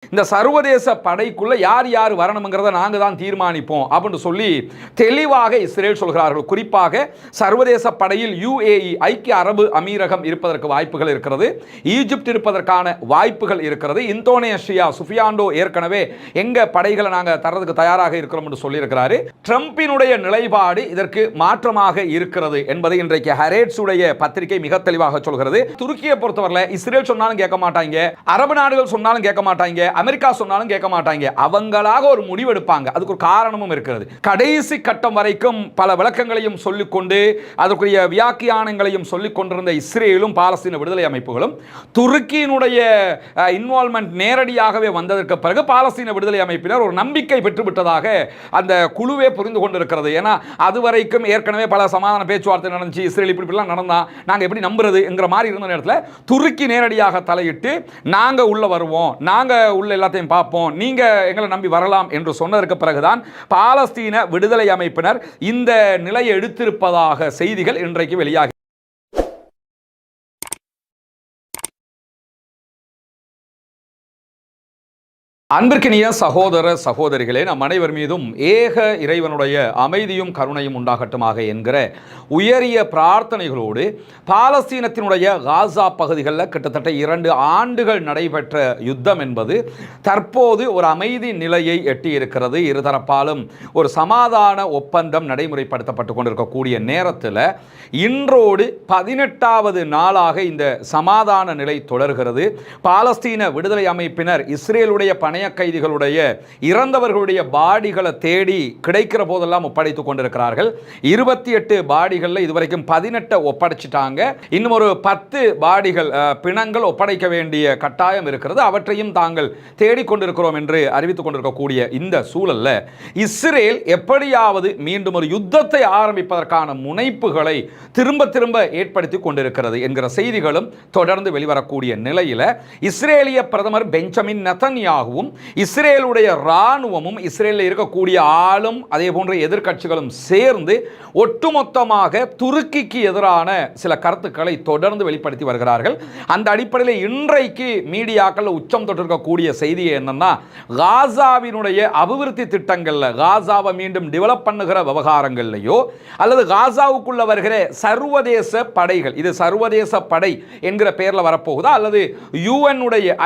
இந்த சர்வதேச படைக்குள்ள யார் யார் வரணுங்கிறத நாங்க தான் தீர்மானிப்போம் அப்படின்னு சொல்லி தெளிவாக இஸ்ரேல் சொல்கிறார்கள். குறிப்பாக சர்வதேச படையில் UAE ஐக்கிய அரபு அமீரகம் இருப்பதற்கு வாய்ப்புகள் இருக்கிறது, ஈஜிப்ட் இருப்பதற்கான வாய்ப்புகள் இருக்கிறது, இந்தோனேஷியா சுஃபியாண்டோ ஏற்கனவே எங்க படைகளை நாங்க தரதுக்கு தயாராக இருக்கிறோம் என்று சொல்லியிருக்கிறாரு. ட்ரம்பினுடைய நிலைப்பாடு இதற்கு மாற்றமாக இருக்கிறது என்பதை இன்றைக்கு ஹரேட்ஸ் உடைய பத்திரிகை மிக தெளிவாக சொல்கிறது. துருக்கியை பொறுத்தவரை இஸ்ரேல் சொன்னாலும் கேட்க மாட்டாங்க, அரபு நாடுகள் சொன்னாலும் கேட்க மாட்டாங்க, அமெரிக்கா சொன்னாலும் கேட்க மாட்டாங்க, அவங்களாக ஒரு முடிவு எடுப்பாங்க. அதுக்கு ஒரு காரணமும் இருக்கிறது. கடைசி கட்டம் வரைக்கும் பல விளக்கங்களையும் சொல்லிக்கொண்டு அதற்குரிய வியாக்கியானங்களையும் சொல்லிக் கொண்டிருந்த இஸ்ரேலும் பாலஸ்தீன விடுதலை அமைப்புகளும் துருக்கியினுடைய இன்வால்மெண்ட் நேரடியாகவே வந்ததற்கு பிறகு பாலஸ்தீன விடுதலை அமைப்பினர் ஒரு நம்பிக்கை பெற்றுவிட்டதாக அந்த குழுவே புரிந்து கொண்டிருக்கிறது. ஏன்னா அதுவரைக்கும் ஏற்கனவே பல சமாதான பேச்சுவார்த்தை நடந்துச்சு, இஸ்ரேல் இப்படிலாம் நடந்தா நாங்கள் எப்படி நம்புறது என்கிற மாதிரி இருந்த நேரத்தில் துருக்கி நேரடியாக தலையிட்டு நாங்கள் உள்ள வருவோம், நாங்கள் உள்ள எல்லாத்தையும் பார்ப்போம், நீங்க எங்களை நம்பி வரலாம் என்று சொன்னதற்கு பிறகுதான் பாலஸ்தீன விடுதலை அமைப்பினர் இந்த நிலையை எடுத்திருப்பதாக செய்திகள் இன்றைக்கு வெளியாகி. அன்பிற்கினிய சகோதர சகோதரிகளே, நம் அனைவர் மீதும் ஏக இறைவனுடைய அமைதியும் கருணையும் உண்டாகட்டுமாக என்கிற உயரிய பிரார்த்தனைகளோடு பாலஸ்தீனத்தினுடைய காசா பகுதிகளில் கிட்டத்தட்ட 2 ஆண்டுகள் நடைபெற்ற யுத்தம் என்பது தற்போது ஒரு அமைதி நிலையை எட்டியிருக்கிறது. இருதரப்பாலும் ஒரு சமாதான ஒப்பந்தம் நடைமுறைப்படுத்தப்பட்டு கொண்டிருக்கக்கூடிய நேரத்தில் இன்றோடு 18வது நாளாக இந்த சமாதான நிலை தொடர்கிறது. பாலஸ்தீன விடுதலை அமைப்பினர் இஸ்ரேலுடைய பண கைதிகளுடைய இறந்தவர்களுடைய பாடிகளை தேடி கிடைக்கிற போதெல்லாம் ஒப்படைத்துக் கொண்டிருக்கிறார்கள். 28 பாடிகள் இதுவரைக்கும் 18 ஒப்படைச்சிட்டாங்க. இன்னும் ஒரு 10 பாடிகள் பிணங்கள் ஒப்படைக்க வேண்டிய கட்டாயம் இருக்கிறது. அவற்றையும் தாங்கள் தேடிக்கொண்டிருக்கிறோம் என்று அறிவித்துக் கொண்டிருக்கக்கூடிய இந்த சூழல்ல இஸ்ரேல் எப்படியாவது மீண்டும் ஒரு யுத்தத்தை ஆரம்பிப்பதற்கான முனைப்புகளை திரும்ப திரும்ப ஏற்படுத்திக் கொண்டிருக்கிறது என்கிற செய்திகளும் தொடர்ந்து வெளிவரக்கூடிய நிலையில் இஸ்ரேலிய பிரதமர் பெஞ்சமின் நெதன்யாகுவும் இஸ்ரேலுடைய இராணுவமும் இஸ்ரேலில் இருக்கக்கூடிய ஆளும் அதே போன்ற எதிர்க்கட்சிகளும் சேர்ந்து ஒட்டுமொத்தமாக துருக்கிக்கு எதிரான சில கருத்துக்களை தொடர்ந்து வெளிப்படுத்தி வருகிறார்கள். அந்த அடிப்படையில் இன்றைக்கு மீடியாக்கள் உச்சம் தொட்டிருக்கக்கூடிய செய்தி என்னன்னா, காசாவினுடைய அபிவிருத்தி திட்டங்கள்ல, காசாவை மீண்டும் டெவலப் பண்ணுகிற விவகாரங்கள்லையோ அல்லது காசாவுக்குள்ள வருகிற சர்வதேச படைகள், இது சர்வதேச படை என்கிற பெயர்ல வரப்போகுதா அல்லது UN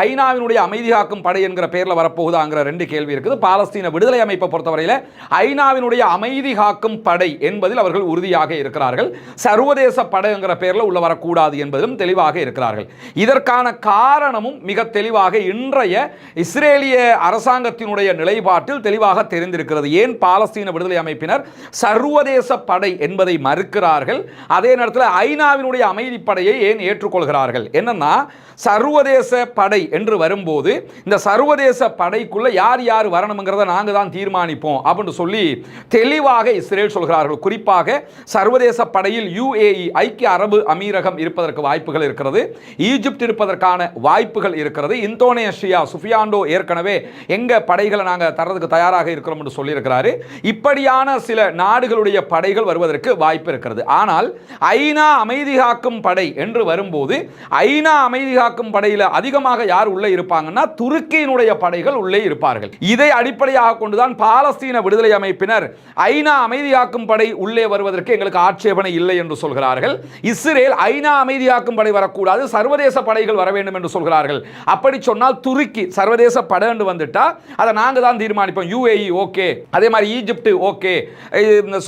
ஐநாவினுடைய அமைதி காக்கும் படை என்கிற பெயர்ல வரப்போகுதாங்கிற 2 கேள்வி இருக்குது. பாலஸ்தீன விடுதலை அமைப்பை பொறுத்தவரையில் ஐநாவினுடைய அமைதி காக்கும் படை என்பதில் அவர்கள் உறுதியாக இருக்கிறார்கள். சர்வதேச படை என்கிற பெயரில் உள்ள வரக்கூடாது என்பதிலும் தெளிவாக இருக்கிறார்கள். இதற்கான காரணமும் மிக தெளிவாக இன்றைய இஸ்ரேலிய அரசாங்கத்தினுடைய நிலைப்பாட்டில் தெளிவாக தெரிந்திருக்கிறது. ஏன் பாலஸ்தீன விடுதலை அமைப்பினர் சர்வதேச படை என்பதை மறுக்கிறார்கள், அதே நேரத்தில் ஐநாவினுடைய அமைதி படையை ஏன் ஏற்றுக்கொள்கிறார்கள்? என்னன்னா, சர்வதேச படை என்று வரும்போது இந்த சர்வதேச படைக்குள்ள யார் யார் வரணுங்கிறத நாங்க தான் தீர்மானிப்போம் அப்படின்னு சொல்லி தெளிவாக இஸ்ரேல் சொல்கிறார்கள். குறிப்பாக சர்வதேச படையில் UAE ஐக்கிய அரபு அமீரகம் இருப்பதற்கு வாய்ப்புகள் இருக்கிறது, ஈஜிப்ட் இருப்பதற்கான வாய்ப்புகள் இருக்கிறது, இந்தோனேஷியா சுஃபியாண்டோ ஏற்கனவே எங்க படைகளை நாங்க தரதுக்கு தயாராக இருக்கிறோம் என்று சொல்லியிருக்கிறாரு. இப்படியான சில நாடுகளுடைய படைகள் வருவதற்கு வாய்ப்பு இருக்கிறது. ஆனால் ஐநா அமைதி காக்கும் படை என்று வரும்போது ஐநா அமைதி காக்கும் படையில் அதிகமாக யார் உள்ளே இருப்பாங்கன்னா துருக்கியினுடைய படைகள் உள்ளே இருப்பார்கள். இதை அடிப்படையாக கொண்டுதான் பாலஸ்தீன விடுதலை அமைப்பினர் ஐநா அமைதி காக்கும் படை உள்ளே வருவதற்கு எங்களுக்கு ஆட்சேபனை இல்லை என்று சொல்கிறார்கள். இஸ்ரேல் ஐநா அமைதி காக்கும் படை வரக்கூடாது, சர்வதேச படைகள் வர வேண்டும் என்று சொல்கிறார்கள். அப்படி சொன்னால் துருக்கி சர்வதேச படை என்று வந்துட்டா அதை நாங்க தான் தீர்மானிப்போம். UAE ஓகே, அதே மாதிரி ஈஜிப்ட் ஓகே,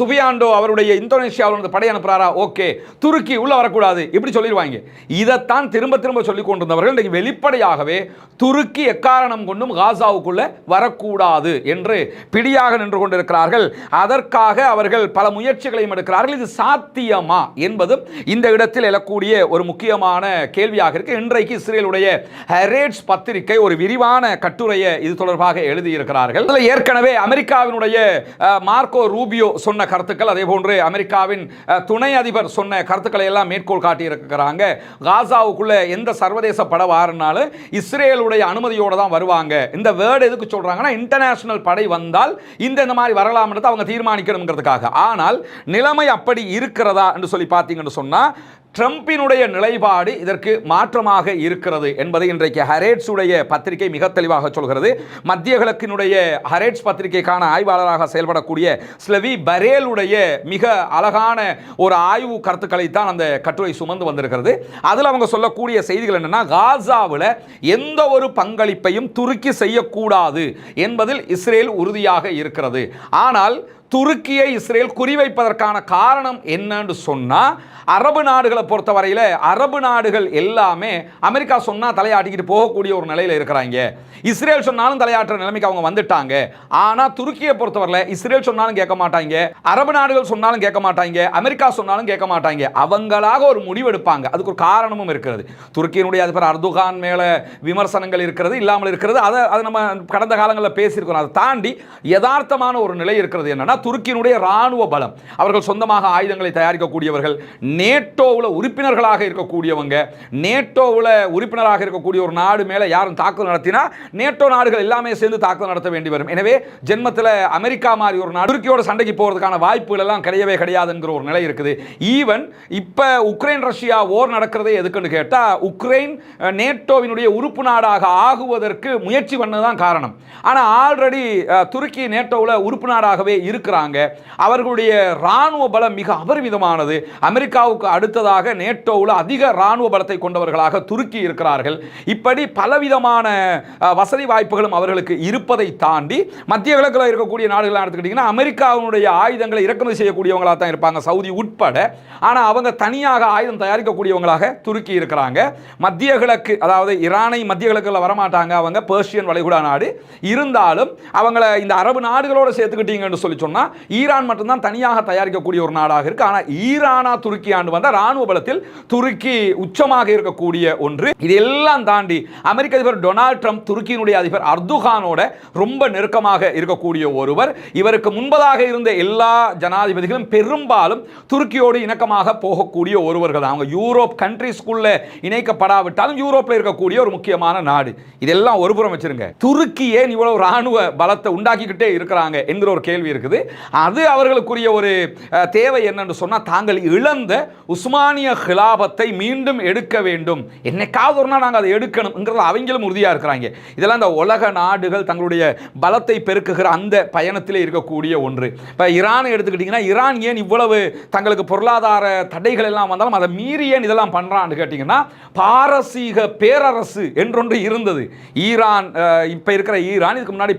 சுபியாண்டோ அவருடைய இந்தோனேஷியாவில் படை அனுப்புறாரா ஓகே, துருக்கி உள்ள வரக்கூடாது இப்படி சொல்லிடுவாங்க. இதைத்தான் திரும்ப திரும்ப சொல்லிக் கொண்டிருந்தவர்கள் இன்றைக்கு வெளிப்படையாகவே துருக்கி எக்காரணம் கொண்டும் காசாவுக்குள்ள வரக்கூடாது என்று பிடியாக நின்று கொண்டிருக்கிறார்கள். அதற்காக அவர்கள் பல முயற்சிகளையும் எடுக்கிறார்கள். இது சாத்தியமா என்பதும் இந்த இடத்தில் எழக்கூடிய ஒரு முக்கியமான கேள்வியாக இருக்கு. இன்றைக்கு இஸ்ரேலுடைய ஹரேட்ஸ் பத்திரிகை ஒரு விரிவான கட்டுரையை இது தொடர்பாக எழுதியிருக்கிறார்கள். ஏற்கனவே அமெரிக்காவினுடைய மார்க்கோ ரூபியோ சொன்ன கருத்துக்கள், அதே போன்று அமெரிக்காவின் துணை அதிபர் சொன்ன கருத்துக்களை எல்லாம் மேற்கோள் காட்டியிருக்கிறாங்க. காசாவுக்குள்ள எந்த சர்வதேச படை வாரினாலும் இஸ்ரேலுடைய அனுமதியோட தான் வருவாங்க. இந்த வேர்டு எதுக்கு சொல்றாங்கன்னா, இன்டர்நேஷனல் படை வந்தால் இந்த மாதிரி வரலாம்ன்றது அவங்க தீர்மானிக்கணுங்கிறதுக்காக. ஆனால் நிலைமை அப்படி இருக்கிறதா என்று சொல்லி பார்த்தீங்கன்னு சொன்னா, ட்ரம்பினுடைய நிலைப்பாடு இதற்கு மாற்றமாக இருக்கிறது என்பதை இன்றைக்கு ஹரேட்ஸுடைய பத்திரிகை மிக தெளிவாக சொல்கிறது. மத்திய கிழக்கினுடைய ஹரேட்ஸ் பத்திரிகைக்கான ஆய்வாளராக செயல்படக்கூடிய ஸ்லெவி பரேலுடைய மிக அழகான ஒரு ஆய்வு கருத்துக்களை தான் அந்த கட்டுரை சுமந்து வந்திருக்கிறது. அதில் அவங்க சொல்லக்கூடிய செய்திகள் என்னன்னா, காசாவில் எந்த ஒரு பங்களிப்பையும் துருக்கி செய்யக்கூடாது என்பதில் இஸ்ரேல் உறுதியாக இருக்கிறது. ஆனால் துருக்கியை இஸ்ரேல் குறிவைப்பதற்கான காரணம் என்னன்னு சொன்னா, அரபு நாடுகளை பொறுத்தவரையில் அரபு நாடுகள் எல்லாமே அமெரிக்கா சொன்னா தலையாட்டிக்கிட்டு போகக்கூடிய ஒரு நிலையில் இருக்கிறாங்க. இஸ்ரேல் சொன்னாலும் தலையாட்டுற நிலைமைக்கு அவங்க வந்துட்டாங்க. ஆனா துருக்கியை பொறுத்தவரையில் இஸ்ரேல் சொன்னாலும் கேட்க மாட்டாங்க, அரபு நாடுகள் சொன்னாலும் கேட்க மாட்டாங்க, அமெரிக்கா சொன்னாலும் கேட்க மாட்டாங்க. அவங்களாக ஒரு முடிவு எடுப்பாங்க. அதுக்கு ஒரு காரணமும் இருக்கிறது. துருக்கியினுடைய அதிபர் அர்துகான் மேல விமர்சனங்கள் இருக்கிறது, இல்லாமல் இருக்கிறது. அதை நம்ம கடந்த காலங்களில் பேசியிருக்கிறோம். அதை தாண்டி யதார்த்தமான ஒரு நிலை இருக்கிறது. என்னன்னா, துருக்கியினுடைய ராணுவ பலம், அவர்கள் சொந்தமாக ஆயுதங்களை தயாரிக்கக்கூடியவர்கள், நேட்டோவில் உறுப்பினர்களாக இருக்கக்கூடியவங்க, நேட்டோவில் உறுப்பினராக இருக்கக்கூடிய ஒரு நாடு மேலே யாரும் தாக்குதல் நடத்தினா நேட்டோ நாடுகள் எல்லாமே சேர்ந்து தாக்குதல் நடத்த வேண்டி வரும். எனவே ஜென்மத்தில் அமெரிக்கா மாதிரி ஒரு நாடு துருக்கியோட சண்டைக்கு போகிறதுக்கான வாய்ப்புகள் எல்லாம் கிடையவே கிடையாதுங்கிற ஒரு நிலை இருக்குது. ஈவன் இப்போ உக்ரைன் ரஷ்யா ஓர் நடக்கிறதே எதுக்குன்னு கேட்டால், உக்ரைன் நேட்டோவினுடைய உறுப்பு நாடாக ஆகுவதற்கு முயற்சி பண்ணதான் காரணம். ஆனால் ஆல்ரெடி துருக்கி நேட்டோவில் உறுப்பு நாடாகவே இருக்கிறாங்க. அவர்களுடைய ராணுவ பலம் மிக அபரிமிதமானது. அமெரிக்காவுக்கு அடுத்ததாக நேட்டோவில் அதிக ராணுவ பலத்தை கொண்டவர்களாக துருக்கி இருக்கிறார்கள். இப்படி பலவிதமான வசதி வாய்ப்புகளும் அவர்களுக்கு இருப்பதை தாண்டி மத்திய கிழக்கில் இருக்கக்கூடிய நாடுகள் எடுத்துக்கிட்டீங்கன்னா, அமெரிக்காவுடைய ஆயுதங்களை இறக்குமதி செய்யக்கூடியவங்களாக தான் இருப்பாங்க, சவுதி உட்பட. ஆனால் அவங்க தனியாக ஆயுதம் தயாரிக்கக்கூடியவங்களாக துருக்கி இருக்கிறாங்க. மத்திய கிழக்கு, அதாவது ஈரானை மத்திய கிழக்கில் வரமாட்டாங்க, அவங்க பெர்ஷியன் வளைகுடா நாடு. இருந்தாலும் அவங்களை இந்த அரபு நாடுகளோடு சேர்த்துக்கிட்டீங்கன்னு சொல்லி சொன்னால் ஈரான் மட்டும்தான் தனியாக தயாரிக்கக்கூடிய ஒரு நாடாக இருக்கு. ஆனால் ஈரானா துருக்கி ஆண்டு வந்த ராணுவ பலத்தில் துருக்கி உச்சமாக இருக்கக்கூடிய ஒன்று. இதெல்லாம் தாண்டி அமெரிக்க அதிபர் டொனால்ட் ட்ரம்ப் துருக்கியினுடைய அதிபர் அர்துகானோட ரொம்ப நெருக்கமாக இருக்கக்கூடிய ஒருவர். இவருக்கு முன்பதாக இருந்த எல்லா ஜனாதிபதிகளும் பெரும்பாலும் துருக்கியோடு இணக்கமாக போகக்கூடிய ஒருவர்கள் தான். அவங்க யூரோப் கண்ட்ரிஸ்குள்ள இணைக்கப்படாவிட்டாலும் யூரோப்பில் இருக்கக்கூடிய ஒரு முக்கியமான நாடு. இதெல்லாம் ஒருபுறம் வச்சிருங்க. துருக்கி ஏன் இவ்வளவு ராணுவ பலத்தை உண்டாக்கிக்கிட்டே இருக்கிறாங்க என்கிற ஒரு கேள்வி இருக்குது. அது அவர்களுக்குரிய ஒரு தேவை என்னன்னு சொன்னா, தாங்கள் இழந்த உஸ்மானிய ஹிலாபத்தை மீண்டும் எடுக்க வேண்டும், என்னைக்காவது ஒரு நாள் நாங்கள் அதை எடுக்கணும்ங்கிறது அவங்களும் உறுதியாக இருக்கிறாங்க. இதெல்லாம் இந்த உலக நாடுகள் தங்களுடைய பலத்தை பெருக்குகிற அந்த பயணத்திலே இருக்கக்கூடிய ஒன்று. இப்போ ஈரானை எடுத்துக்கிட்டிங்கன்னா, ஈரான் ஏன் இவ்வளவு தங்களுக்கு பொருளாதார தடைகள் எல்லாம் வந்தாலும் அதை மீறி ஏன் இதெல்லாம் பண்ணுறான்னு கேட்டிங்கன்னா, பாரசீக பேரரசு என்றொன்று இருந்தது. ஈரான், இப்போ இருக்கிற ஈரான், இதுக்கு முன்னாடி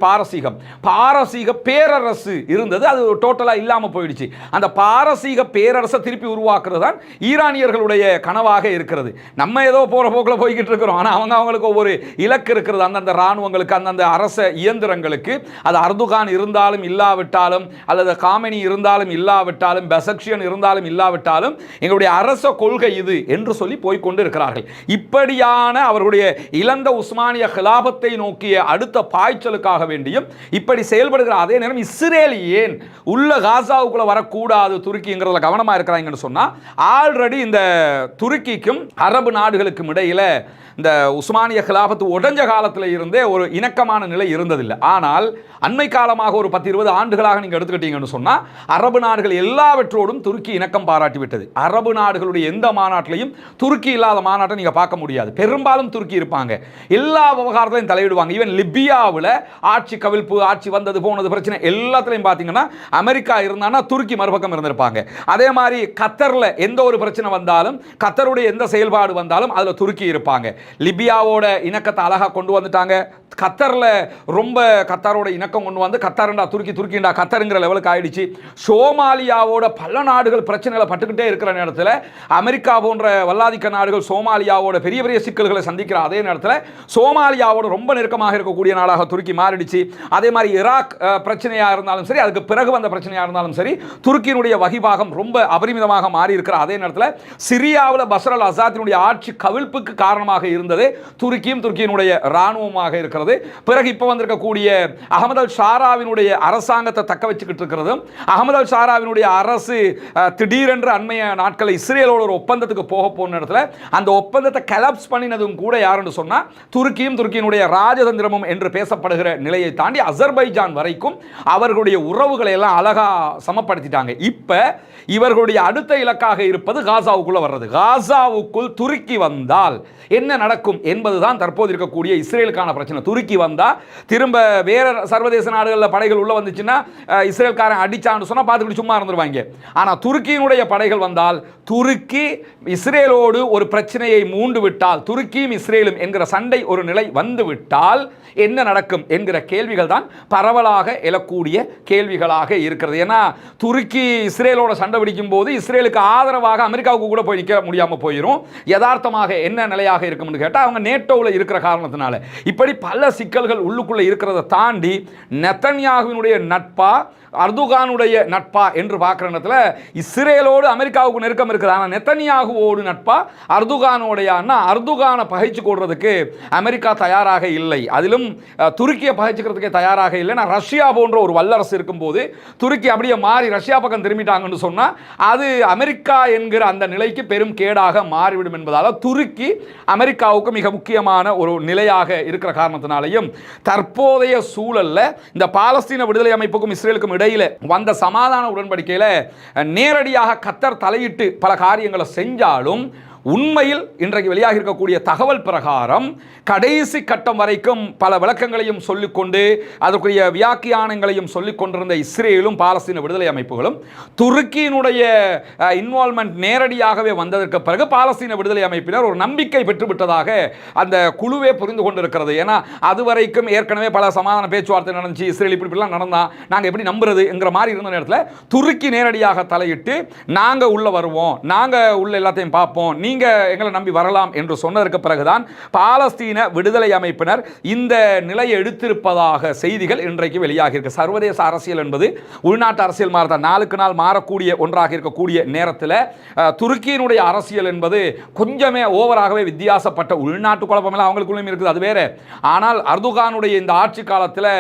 பாரசீக பேரரசு இருந்தது. அது டோட்டலாக இல்லாமல் போயிடுச்சு. அந்த பாரசீக பேரரசை திருப்பி உருவாக்குறது தான் ஈரானியர்களுடைய கனவாக இருக்கிறது. நம்ம ஏதோ போகிற போக்கில் போய்கிட்டு இருக்கிறோம். ஆனால் அவங்களுக்கு ஒவ்வொரு இலக்கு இருக்கிறது. அந்தந்த இராணுவங்களுக்கு, அந்தந்த அரச இயந்திரங்களுக்கு. அது அர்துகான் இருந்தாலும் இல்லாவிட்டாலும், அல்லது காமெனி இருந்தாலும் இல்லாவிட்டாலும், பெசக்ஷியன் இருந்தாலும் இல்லாவிட்டாலும், எங்களுடைய அரச கொள்கை இது என்று சொல்லி போய்கொண்டு இருக்கிறார்கள். இப்படியான அவர்களுடைய இழந்த உஸ்மானிய ஹிலாபத்தை நோக்கிய அடுத்த பாய்ச்சலுக்காக வேண்டியும் இப்படி செயல்படுகிற அதே நேரம் இஸ்ரேல் ஏன் உள்ள காசாவுக்குள்ள வரக்கூடாது துருக்கிங்கிறதுல கவனமா இருக்கிறாங்கன்னு சொன்னா, ஆல்ரெடி இந்த துருக்கிக்கும் அரபு நாடுகளுக்கும் இடையில இந்த உஸ்மானிய கிலாபத்து உடைஞ்ச காலத்தில் இருந்தே ஒரு இணக்கமான நிலை இருந்ததில்லை. ஆனால் அண்மை காலமாக ஒரு 10-20 ஆண்டுகளாக நீங்கள் எடுத்துக்கிட்டீங்கன்னு சொன்னால், அரபு நாடுகள் எல்லாவற்றோடும் துருக்கி இணக்கம் பாராட்டி விட்டது. அரபு நாடுகளுடைய எந்த மாநாட்டிலையும் துருக்கி இல்லாத மாநாட்டை நீங்கள் பார்க்க முடியாது. பெரும்பாலும் துருக்கி இருப்பாங்க, எல்லா விவகாரத்திலையும் தலையிடுவாங்க. ஈவன் லிபியாவில் ஆட்சி கவிழ்ப்பு, ஆட்சி வந்தது போனது பிரச்சனை எல்லாத்துலையும் பார்த்தீங்கன்னா அமெரிக்கா இருந்தாங்கன்னா துருக்கி மறுபக்கம் இருந்திருப்பாங்க. அதே மாதிரி கத்தரில் எந்த ஒரு பிரச்சனை வந்தாலும், கத்தருடைய எந்த செயல்பாடு வந்தாலும் அதில் துருக்கி இருப்பாங்க. லிபியாவோட இணக்கத்தை அழகாக கொண்டு வந்துட்டாங்க. கத்தரில் ரொம்ப கத்தாரோட இணக்கம் கொண்டு வந்து கத்தாருண்டா துருக்கி, துருக்கிண்டா கத்தருங்கிற லெவலுக்கு ஆயிடுச்சு. சோமாலியாவோட பல நாடுகள் பிரச்சனைகளை பட்டுக்கிட்டே இருக்கிற நேரத்தில் அமெரிக்கா போன்ற வல்லாதிக்க நாடுகள் சோமாலியாவோட பெரிய பெரிய சிக்கல்களை சந்திக்கிற அதே நேரத்தில் சோமாலியாவோட ரொம்ப நெருக்கமாக இருக்கக்கூடிய நாடாக துருக்கி மாறிடுச்சு. அதே மாதிரி ஈராக் பிரச்சனையாக இருந்தாலும் சரி, அதுக்கு பிறகு வந்த பிரச்சனையாக இருந்தாலும் சரி, துருக்கியினுடைய வகிபாகம் ரொம்ப அபரிமிதமாக மாறி இருக்கிற அதே நேரத்தில் சிரியாவில் பஷர் அல் அசாத்தினுடைய ஆட்சி கவிழ்ப்புக்கு காரணமாக இருந்தது துருக்கியும் துருக்கியினுடைய இராணுவமாக இருக்கிற இருக்கிறது. பிறகு இப்போ வந்திருக்கக்கூடிய அகமது அல் ஷாராவினுடைய அரசாங்கத்தை தக்க வச்சுக்கிட்டு இருக்கிறது. அகமது அல் ஷாராவினுடைய அரசு திடீரென்று அண்மைய நாட்கள் இஸ்ரேலோட ஒரு ஒப்பந்தத்துக்கு போக போன இடத்துல அந்த ஒப்பந்தத்தை கலாப்ஸ் பண்ணினதும் கூட யாருன்னு சொன்னா துருக்கியும் துருக்கியினுடைய ராஜதந்திரமும் என்று பேசப்படுகிற நிலையை தாண்டி அசர்பைஜான் வரைக்கும் அவர்களுடைய உறவுகளை எல்லாம் அழகா சமப்படுத்திட்டாங்க. இப்ப இவர்களுடைய அடுத்த இலக்காக இருப்பது காசாவுக்குள்ள வர்றது. காசாவுக்குள் துருக்கி வந்தால் என்ன நடக்கும் என்பதுதான் தற்போது இருக்கக்கூடிய இஸ்ரேலுக்கான பிரச்சனை. துருக்கி வந்தா திரும்ப வேற சர்வதேச நாடுகளில் படைகள் உள்ள வந்துச்சுன்னா இஸ்ரேல்காரன் அடிச்சான்னு சொன்னா பார்த்துக்கிட்டு சும்மா இருந்துருவாங்க. ஆனா துருக்கியினுடைய படைகள் வந்தால் துருக்கி இஸ்ரேலோடு ஒரு பிரச்சனையை மூண்டு விட்டால், துருக்கியும் இஸ்ரேலும் என்கிற சண்டை ஒரு நிலை வந்து விட்டால் என்ன நடக்கும் என்கிற கேள்விகள் தான் பரவலாக எழக்கூடிய கேள்விகளாக இருக்கிறது. ஏன்னா துருக்கி இஸ்ரேலோட சண்டை பிடிக்கும் போது இஸ்ரேலுக்கு ஆதரவாக அமெரிக்காவுக்கு கூட போய் நிற்க முடியாமல் போயிடும். யதார்த்தமாக என்ன நிலையாக இருக்கும்னு கேட்டால் அவங்க நேட்டோவில் இருக்கிற காரணத்தினால இப்படி பல சிக்கல்கள் உள்ளுக்குள்ளே இருக்கிறத தாண்டி நெத்தன்யாகுவினுடைய நட்பா அர்துகானுடைய நட்பா என்று பார்க்குற இடத்துல இஸ்ரேலோடு அமெரிக்காவுக்கு நெருக்கம் இருக்குது. ஆனால் நெத்தன்யாகுவோடு நட்பா அர்துகானோடையான்னா அர்துகானை பகைச்சு கொள்றதுக்கு அமெரிக்கா தயாராக இல்லை. அதிலும் துருக்கியை பகைச்சுக்கிறதுக்கே தயாராக இல்லை. நான் ரஷ்யா போன்ற ஒரு வல்லரசு இருக்கும்போது துருக்கி அப்படியே மாறி ரஷ்யா பக்கம் திரும்பிட்டாங்கன்னு சொன்னால் அது அமெரிக்கா என்கிற அந்த நிலைக்கு பெரும் கேடாக மாறிவிடும் என்பதால் துருக்கி அமெரிக்காவுக்கு மிக முக்கியமான ஒரு நிலையாக இருக்கிற காரணத்தினாலையும் தற்போதைய சூழல்ல இந்த பாலஸ்தீன விடுதலை அமைப்புக்கும் இஸ்ரேலுக்கும் இடையில வந்த சமாதான உடன்படிக்கையில நேரடியாக கத்தர் தலையிட்டு பல காரியங்களை செஞ்சாலும் உண்மையில் இன்றைக்கு வெளியாக இருக்கக்கூடிய தகவல் பிரகாரம் கடைசி கட்டம் வரைக்கும் பல விளக்கங்களையும் சொல்லிக்கொண்டு அதற்குரிய வியாக்கியானங்களையும் சொல்லிக் கொண்டிருந்த இஸ்ரேலும் பாலஸ்தீன விடுதலை அமைப்புகளும் துருக்கியினுடைய இன்வால்மெண்ட் நேரடியாகவே வந்ததற்கு பிறகு பாலஸ்தீன விடுதலை அமைப்பினர் ஒரு நம்பிக்கை பெற்றுவிட்டதாக அந்த குழுவே புரிந்து கொண்டிருக்கிறது. ஏன்னா அதுவரைக்கும் ஏற்கனவே பல சமாதான பேச்சுவார்த்தை நடந்துச்சு, இஸ்ரேல் இப்படிலாம் நடந்தா நாங்கள் எப்படி நம்புறது என்கிற மாதிரி இருந்த நேரத்தில் துருக்கி நேரடியாக தலையிட்டு நாங்கள் உள்ள வருவோம், நாங்கள் உள்ள எல்லாத்தையும் பார்ப்போம், நீங்க எங்களை நம்பி வரலாம் என்று சொன்னதற்கு பிறகுதான் பாலஸ்தீன விடுதலை அமைப்பினர் இந்த நிலையை எடுத்திருப்பதாக செய்திகள் இன்றைக்கு வெளியாகி இருக்கு. சர்வதேச அரசியல் என்பது உள்நாட்டு அரசியல் மாதிரி நாளுக்கு நாள் மாறக்கூடிய ஒன்றாக இருக்கக்கூடிய நேரத்தில் துருக்கியினுடைய அரசியல் என்பது கொஞ்சமே ஓவராகவே வித்தியாசப்பட்ட உள்நாட்டு குழப்பமெல்லாம் அவங்களுக்குள்ளும் இருக்குது, அது வேற. ஆனால் அர்துகானுடைய இந்த ஆட்சி காலத்தில்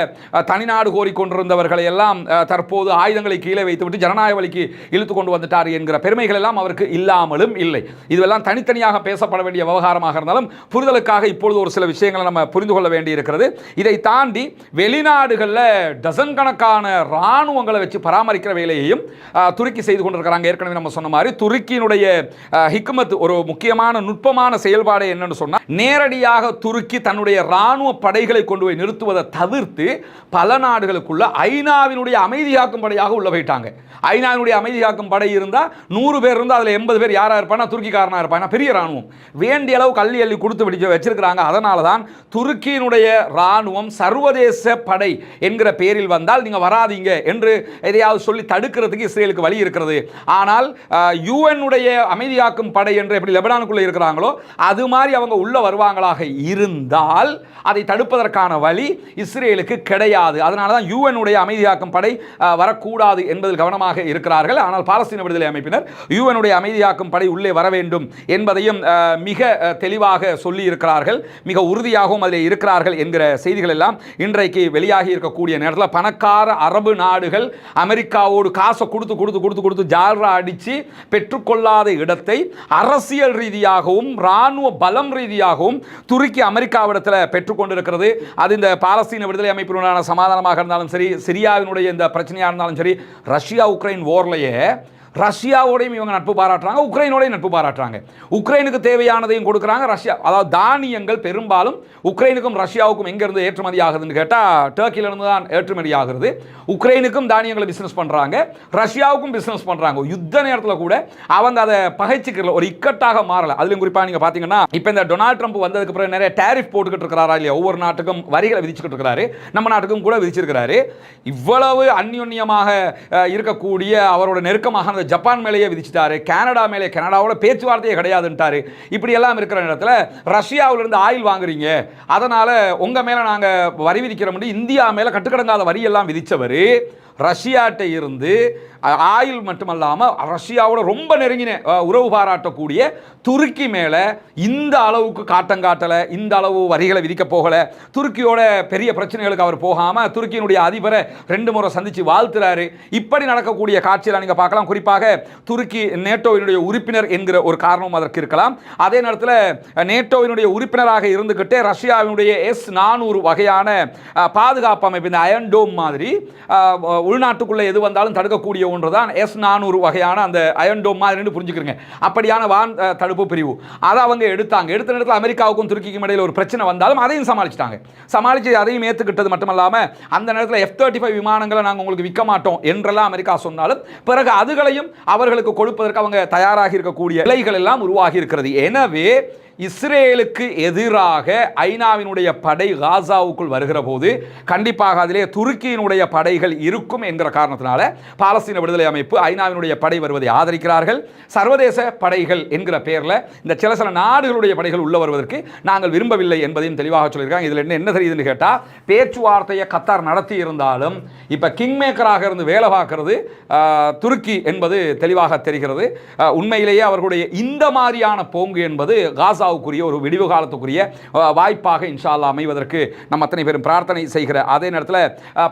தனிநாடு கோரிக்கொண்டிருந்தவர்களை எல்லாம் தற்போது ஆயுதங்களை கீழே வைத்துவிட்டு ஜனநாயக வழிக்கு இழுத்து கொண்டு வந்துட்டார் என்கிற பெருமைகள் எல்லாம் அவருக்கு இல்லாமலும் இல்லை. இதுவெல்லாம் தனித்தனியாக பேசப்பட வேண்டிய விவகாரமாக இருந்தாலும் புரிதலுக்காக இப்பொழுது ஒரு சில விஷயங்களை நம்ம புரிந்து கொள்ள வேண்டி இருக்கிறது. இதை தாண்டி வெளிநாடுகளில் டசன் கணக்கான இராணுவங்களை வச்சு பராமரிக்கிற வேலையையும் துருக்கி செய்து கொண்டிருக்கிறாங்க. ஏற்கனவே நம்ம சொன்ன மாதிரி துருக்கியினுடைய ஹிக்மத் ஒரு முக்கியமான நுட்பமான செயல்பாடு என்னன்னு சொன்னா நேரடியாக துருக்கி தன்னுடைய இராணுவ படைகளை கொண்டு போய் நிறுத்துவதை தவிர்த்து பல நாடுகளுக்குள்ள ஐநாவினுடைய அமைதி காக்கும் படையாக உள்ள போயிட்டாங்க. ஐநாவினுடைய அமைதி காக்கும் படை இருந்தால் 100 பேர் இருந்தால் அதில் 80 பேர் யாராக இருப்பானா துருக்கிக்காரனாக இருப்பாங்க. பெரிய ராணுவம் வேண்டிய அளவு கள்ளி அள்ளி கொடுத்து பிடிச்சு வச்சிருக்கிறாங்க. அதனால தான் துருக்கியினுடைய ராணுவம் சர்வதேச படை என்கிற பேரில் வந்தால் நீங்கள் வராதீங்க என்று எதையாவது சொல்லி தடுக்கிறதுக்கு இஸ்ரேலுக்கு வழி இருக்கிறது. ஆனால் யுஎன்னுடைய அமைதி காக்கும் படை என்று எப்படி லெபனானுக்குள்ளே இருக்கிறாங்களோ அது மாதிரி அவங்க உள்ள வருவாங்களாக இருந்தால் அதை தடுப்பதற்கான வழி இஸ்ரேலுக்கு கிடையாது. அதனால தான் யுஎன்னுடைய அமைதி காக்கும் படை வரக்கூடாது என்பதில் கவனமாக இருக்கிறார்கள். ஆனால் பாலஸ்தீன விடுதலை அமைப்பினர் யுஎன்னுடைய அமைதி காக்கும் படை உள்ளே வர வேண்டும் என்பதையும் மிக தெளிவாக சொல்லி இருக்கிறார்கள், மிக உறுதியாகவும் அதில் இருக்கிறார்கள் என்கிற செய்திகள் எல்லாம் இன்றைக்கு வெளியாகி இருக்கக்கூடிய நேரத்தில் பணக்கார அரபு நாடுகள் அமெரிக்காவோடு காசை கொடுத்து ஜால்ரா அடித்து பெற்றுக்கொள்ளாத இடத்தை அரசியல் ரீதியாகவும் இராணுவ பலம் ரீதியாகவும் துருக்கி அமெரிக்காவிடத்தில் பெற்றுக்கொண்டிருக்கிறது. அது இந்த பாலஸ்தீன விடுதலை அமைப்பினுடைய சமாதானமாக இருந்தாலும் சரி, சிரியாவினுடைய இந்த பிரச்சனையாக இருந்தாலும் சரி, ரஷ்யா உக்ரைன் வார்லையே ரஷ்யாவோடையும் இவங்க நட்பு பாராட்டுறாங்க, உக்ரைனோடையும் நட்பு பாராட்டுறாங்க. உக்ரைனுக்கு தேவையானதையும் கொடுக்குறாங்க. ரஷ்யா அதாவது தானியங்கள் பெரும்பாலும் உக்ரைனுக்கும் ரஷ்யாவுக்கும் எங்கேருந்து ஏற்றுமதி ஆகுதுன்னு கேட்டால் டர்க்கியிலிருந்து தான் ஏற்றுமதி ஆகுது. உக்ரைனுக்கும் தானியங்களை பிஸ்னஸ் பண்ணுறாங்க, ரஷ்யாவுக்கும் பிஸ்னஸ் பண்ணுறாங்க. யுத்த நேரத்தில் கூட அவங்க அதை பகைச்சிக்கல ஒரு இக்கட்டாக மாறலை. அதுலையும் குறிப்பாக நீங்கள் பார்த்தீங்கன்னா இப்போ இந்த டொனால்ட் ட்ரம்ப் வந்ததுக்கு பிறகு நிறைய டேரிஃப் போட்டுக்கிட்டு இருக்கிறாரா இல்லையா, ஒவ்வொரு நாட்டுக்கும் வரிகளை விதிச்சுக்கிட்டு இருக்கிறாரு, நம்ம நாட்டுக்கும் கூட விதிச்சிருக்கிறாரு. இவ்வளவு அந்யோன்யமாக இருக்கக்கூடிய அவரோட நெருக்கமாக ஜப்பான் மேலேயே விதிச்சிட்டாரு, கனடா மேலே, கனடாவோட பேச்சுவார்த்தையே கிடையாதுன்ட்டாரு. இப்படி எல்லாம் இருக்கிற நேரத்தில் ரஷ்யாவிலிருந்து ஆயில் வாங்குறீங்க, அதனால உங்க மேல நாங்க வரி விதிக்கிற முடியும், இந்தியா மேல கட்டுக்கடங்காத வரி எல்லாம் விதிச்சவர் ரஷ்யாட்ட இருந்து ஆயில் மட்டுமல்லாமல் ரஷ்யாவோட ரொம்ப நெருங்கின உறவு பாராட்டக்கூடிய துருக்கி மேலே இந்த அளவுக்கு காட்டலை, இந்த அளவு வரிகளை விதிக்க போகலை. துருக்கியோட பெரிய பிரச்சனைகளுக்கு அவர் போகாமல் துருக்கியினுடைய அதிபரை 2 முறை சந்தித்து வாழ்த்துறாரு. இப்படி நடக்கக்கூடிய காட்சியில் நீங்கள் பார்க்கலாம். குறிப்பாக துருக்கி நேட்டோவினுடைய உறுப்பினர் என்கிற ஒரு காரணம் அதற்கு இருக்கலாம். அதே நேரத்தில் நேட்டோவினுடைய உறுப்பினராக இருந்துகிட்டே ரஷ்யாவினுடைய S-400 வகையான பாதுகாப்பு அமைப்பு, இந்த அயன் டோம் மாதிரி உள்நாட்டுக்குள்ளே எது வந்தாலும் தடுக்கக்கூடிய ஒன்று தான் S-400 வகையான அந்த அயன் டோம் மாதிரி புரிஞ்சுக்கிறீங்க. அப்படியான வான் தடுப்பு பிரிவு அதை அவங்க எடுத்தாங்க. எடுத்த நேரத்தில் அமெரிக்காவுக்கும் துருக்கிக்கும் இடையில் ஒரு பிரச்சனை வந்தாலும் அதையும் சமாளிச்சு அதையும் ஏற்றுக்கிட்டது மட்டுமல்லாமல் அந்த நேரத்தில் F-35 விமானங்களை நாங்கள் உங்களுக்கு விற்க மாட்டோம் என்றெல்லாம் அமெரிக்கா சொன்னாலும் பிறகு அதுகளையும் அவர்களுக்கு கொடுப்பதற்கு அவங்க தயாராகி இருக்கக்கூடிய நிலைகள் எல்லாம் உருவாகி இருக்கிறது. எனவே இஸ்ரேலுக்கு எதிராக ஐநாவினுடைய படை காசாவுக்குள் வருகிற போது கண்டிப்பாக அதிலே துருக்கியினுடைய படைகள் இருக்கும் என்கிற காரணத்தினால பாலஸ்தீன விடுதலை அமைப்பு ஐநாவினுடைய படை வருவதை ஆதரிக்கிறார்கள். சர்வதேச படைகள் என்கிற பெயரில் இந்த சில நாடுகளுடைய படைகள் உள்ள வருவதற்கு நாங்கள் விரும்பவில்லை என்பதையும் தெளிவாக சொல்லியிருக்காங்க. இதில் என்ன தெரியுதுன்னு கேட்டால், பேச்சுவார்த்தையை கத்தார் நடத்தி இருந்தாலும் இப்போ கிங் மேக்கராக இருந்து வேலை பார்க்கிறது துருக்கி என்பது தெளிவாக தெரிகிறது. உண்மையிலேயே அவர்களுடைய இந்த மாதிரியான போங்கு என்பது காசா ஒரு விடிவு காலத்துக்குரிய வாய்ப்பாக இன்ஷா அல்லாஹ் அமைவதற்கு நம்ம அத்தனை பேரும் பிரார்த்தனை செய்கிற அதே நேரத்தில்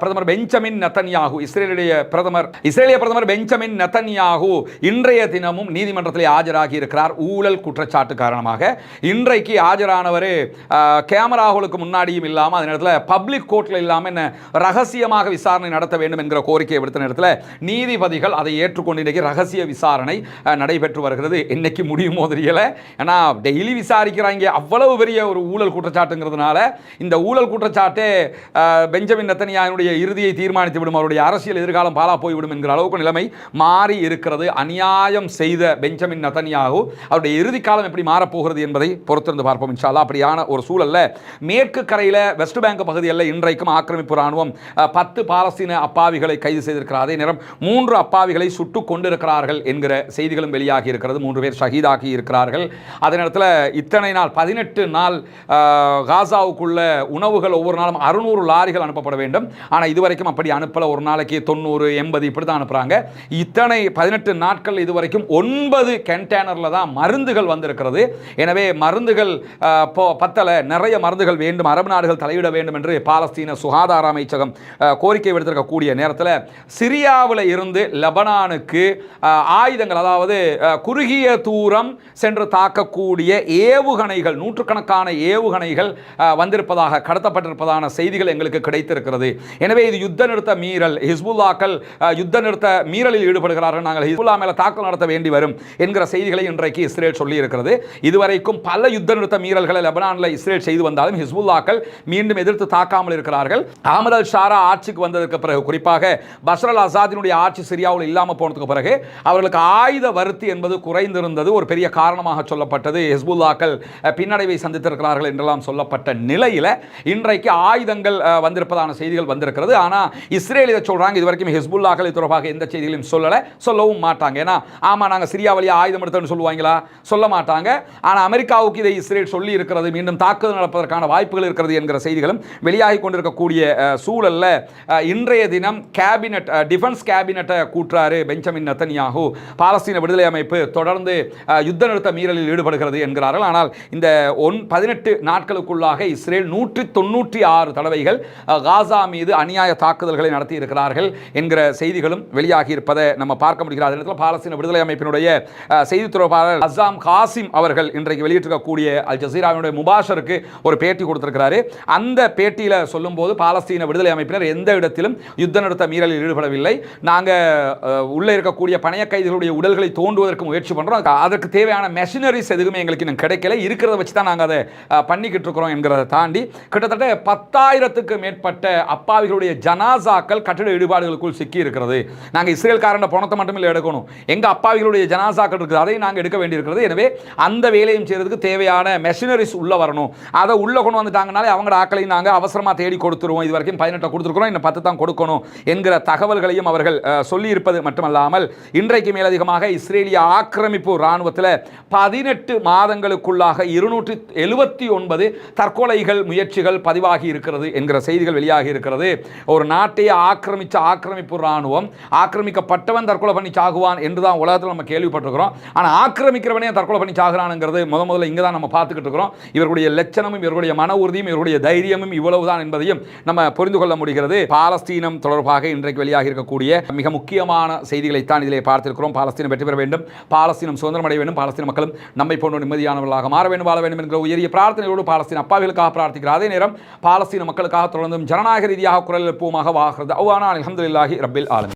பிரதமர் பெஞ்சமின் நெதன்யாகு இஸ்ரேலிய பிரதமர் பெஞ்சமின் நெதன்யாகு இன்றைய தினமும் நீதிமன்றத்தில் ஆஜராகி இருக்கிறார். ஊழல் குற்றச்சாட்டு காரணமாக இன்றைக்கு ஆஜரானவர் கேமராவுக்கு முன்னாடியும் இல்லாமல் அதே நேரத்தில் பப்ளிக் கோர்ட்டில் இல்லாமல் என்ன ரகசியமாக விசாரணை நடத்த வேண்டும் என்கிற கோரிக்கையை விடுத்த நேரத்தில் நீதிபதிகள் அதை ஏற்றுக்கொண்டு இன்றைக்கு ரகசிய விசாரணை நடைபெற்று வருகிறது. இன்னைக்கு முடியுமோ தெரியல. ஏன்னா டெய்லி விசாரிக்கிறாங்க. அவ்வளவு பெரிய ஒரு ஊழல் குற்றச்சாட்டுங்கிறதுனால இந்த ஊழல் குற்றச்சாட்டே பெஞ்சமின் நெதன்யாகுவுடைய இறுதியை தீர்மானித்து விடும், அவருடைய அரசியல் எதிர்காலம் பாலா போய்விடும் என்கிற அளவுக்கு நிலைமை மாறி இருக்கிறது. அநியாயம் செய்த பெஞ்சமின் நெதன்யாகு அவருடைய இறுதி காலம் எப்படி மாறப்போகிறது என்பதை பொறுத்திருந்து பார்ப்போம் இன்ஷா அல்லாஹ். அப்படியான ஒரு சூழல்ல மேற்கு கரையில் வெஸ்ட் பேங்க் பகுதியில் இன்றைக்கும் ஆக்கிரமிப்பு ராணுவம் 10 பாலஸ்தீன அப்பாவிகளை கைது செய்திருக்கிறார். அதே நேரம் 3 அப்பாவிகளை சுட்டுக் கொண்டிருக்கிறார்கள் என்கிற செய்திகளும் வெளியாகி இருக்கிறது. 3 பேர் ஷஹீதாகி இருக்கிறார்கள். அதே நேரத்தில் இத்தனை நாள் 18 நாள் காசாவுக்குள்ள உணவுகள் ஒவ்வொரு நாளும் 600 லாரிகள் அனுப்பப்பட வேண்டும். ஆனால் இதுவரைக்கும் அப்படி அனுப்பல. ஒரு நாளைக்கு 90 80 இப்படி தான் அனுப்புகிறாங்க. இத்தனை 18 நாட்கள் இதுவரைக்கும் 9 கண்டெய்னரில் தான் மருந்துகள் வந்திருக்கிறது. எனவே மருந்துகள் பத்தலை, நிறைய மருந்துகள் வேண்டும், அரபு நாடுகள் தலையிட வேண்டும் என்று பாலஸ்தீன சுகாதார அமைச்சகம் கோரிக்கை விடுத்திருக்கக்கூடிய நேரத்தில் சிரியாவில் இருந்து லெபனானுக்கு ஆயுதங்கள், அதாவது குறுகிய தூரம் சென்று தாக்கக்கூடிய ஏவுகணைகள், நூற்றுக்கணக்கான ஏவுகணைகள் வந்திருப்பதாக, கடத்தப்பட்டிருப்பதான செய்திகள் எங்களுக்கு கிடைத்திருக்கிறது. எனவே இது யுத்த நிறுத்த மீறல், ஹிஸ்புல்லாக்கள் யுத்த நிறுத்த மீறலில் ஈடுபடுகிறார்கள், நாங்கள் ஹிஸ்புல்லா மேல தாக்குதல் நடத்த வேண்டி வரும் என்கிற செய்திகளை இன்றைக்கு இஸ்ரேல் சொல்லி இருக்கிறது. இதுவரைக்கும் பல யுத்த நிறுத்த மீறல்களை லெபனானில் இஸ்ரேல் செய்து வந்தாலும் ஹிஸ்புல்லாக்கள் மீண்டும் எதிர்த்து தாக்காமல் இருக்கிறார்கள். அஹமது அல் ஷாரா ஆட்சிக்கு வந்ததற்கு பிறகு, குறிப்பாக பஷர் அல் அசாதினுடைய ஆட்சி சிரியாவில் இல்லாமல் போனதுக்கு பிறகு அவர்களுக்கு ஆயுத வருத்தி என்பது குறைந்திருந்தது ஒரு பெரிய காரணமாக சொல்லப்பட்டது. ஹிஸ்புல்லாக்கள் பின்னடைவை சந்தித்திருக்கிறார்கள் என்றெல்லாம் சொல்லப்பட்ட நிலையில் இன்றைக்கு ஆயுதங்கள் வந்திருப்பதான செய்திகள் வந்திருக்கிறது. ஆனால் இஸ்ரேல் இதை சொல்றாங்க, இதுவரைக்கும் ஹிஸ்புல்லாக்கள் தொடர்பாக எந்த செய்திகளையும் சொல்லவும் மாட்டாங்க. ஏன்னா ஆமா நாங்கள் சிரியா வழியாக ஆயுதம் எடுத்தோம்னு சொல்லுவாங்களா, சொல்ல மாட்டாங்க. ஆனால் அமெரிக்காவுக்கு இதை இஸ்ரேல் சொல்லி இருக்கிறது, மீண்டும் தாக்குதல் நடப்பதற்கான வாய்ப்புகள் இருக்கிறது என்கிற செய்திகளும் வெளியாகி கொண்டிருக்கக்கூடிய சூழல்ல இன்றைய தினம் கேபினட், டிஃபென்ஸ் கேபினட்டை கூட்டுறாரு பெஞ்சமின் நெதன்யாகு. பாலஸ்தீன விடுதலை அமைப்பு தொடர்ந்து யுத்த நிறுத்த மீறலில் ஈடுபடுகிறது என்கிறார்கள். ஆனால் இந்த 18 நாட்களுக்குள்ளாக இஸ்ரேல் 196 தடவைகள் காசா மீது அநியாய தாக்குதல்களை நடத்தி இருக்கிறார்கள் என்கிற செய்திகளும் வெளியாகி இருப்பதை நம்ம பார்க்க முடிகிறது. அதே நேரத்தில் பாலஸ்தீன விடுதலை அமைப்பினுடைய செய்தி தொடர்பாளர் அஸ்ஸாம் காசிம் அவர்கள் இன்றைக்கு வெளியிட்டிருக்கக்கூடிய அல் ஜசீராவினுடைய முபாஷருக்கு ஒரு பேட்டி கொடுத்திருக்கிறாரு. அந்த பேட்டியில் சொல்லும்போது பாலஸ்தீன விடுதலை அமைப்பினர் எந்த இடத்திலும் யுத்த நிறுத்த மீறலில் ஈடுபடவில்லை, நாங்கள் உள்ளே இருக்கக்கூடிய பணைய கைதிகளுடைய உடல்களை தோண்டுவதற்கு முயற்சி பண்ணுறோம், அதற்கு தேவையான மெஷினரிஸ் எதுவுமே எங்களுக்கு இன்னும் கிடைக்கல, இருக்கிறத வச்சு தான் நாங்கள் அதை பண்ணிக்கிட்டு இருக்கிறோம் என்கிறத தாண்டி கிட்டத்தட்ட 10,000க்கு மேற்பட்ட அப்பாவிகளுடைய ஜனாசாக்கள் கட்டிட இடிபாடுகளுக்குள் சிக்கி இருக்கிறது. நாங்கள் இஸ்ரேல்காரன் பணத்தை மட்டும் இல்லை எடுக்கணும், எங்கள் அப்பாவிகளுடைய ஜனாசாக்கள் இருக்குது, அதை நாங்கள் எடுக்க வேண்டியிருக்கிறது. எனவே அந்த வேலையும் செய்யறதுக்கு தேவையான மெஷினரிஸ் உள்ள வரணும், அதை உள்ள கொண்டு வந்துட்டாங்கனாலே அவங்களோட ஆக்களையும் நாங்கள் அவசரமாக தேடி கொடுத்துருவோம். இது வரைக்கும் 18 கொடுத்துருக்கிறோம், இன்னும் 10 தான் கொடுக்கணும் என்கிற தகவல்களையும் அவர்கள் சொல்லியிருப்பது மட்டுமல்லாமல் இன்றைக்கு மேலதிகமாக இஸ்ரேலிய ஆக்கிரமிப்பு இராணுவத்தில் 18 மாதங்களுக்கு நாட்களுக்குள்ளாக 279 தற்கொலைகள் முயற்சிகள் பதிவாகி இருக்கிறது என்கிற செய்திகள் வெளியாகி இருக்கிறது. ஒரு நாட்டையே ஆக்கிரமித்த ஆக்கிரமிப்பு இராணுவம், ஆக்கிரமிக்கப்பட்டவன் தற்கொலை பண்ணி சாகுவான் என்றுதான் உலகத்தில் நம்ம கேள்விப்பட்டிருக்கிறோம். ஆனால் ஆக்கிரமிக்கிறவனே தற்கொலை பண்ணி சாகுறானுங்கிறது முதல்ல இங்கே தான் நம்ம பார்த்துக்கிட்டு இருக்கிறோம். இவர்களுடைய லட்சணமும் இவர்களுடைய மன உறுதியும் இவர்களுடைய தைரியமும் இவ்வளவுதான் என்பதையும் நம்ம புரிந்து கொள்ள முடிகிறது. பாலஸ்தீனம் தொடர்பாக இன்றைக்கு வெளியாக இருக்கக்கூடிய மிக முக்கியமான செய்திகளைத்தான் இதிலே பார்த்திருக்கிறோம். பாலஸ்தீனம் வெற்றி பெற வேண்டும், பாலஸ்தீனம் சுதந்திரம் அடைய வேண்டும், பாலஸ்தீன மக்களும் நம்மை போன்ற நிம்மதியானவர்களாக மாற வேண்டும், வாழ வேண்டும் என்கிற உயரிய பிரார்த்தனையோடு பாலஸ்தீன அப்பாவிகளுக்காக பிரார்த்திக்கிறார். அதே நேரம் பாலஸ்தீன மக்களுக்காக தொடர்ந்தும் ஜனநாயக ரீதியாக குரல் எழுப்புவமாக வாகிறது. அல்ஹம்துலில்லாஹி ரப்பில் ஆலமீன்.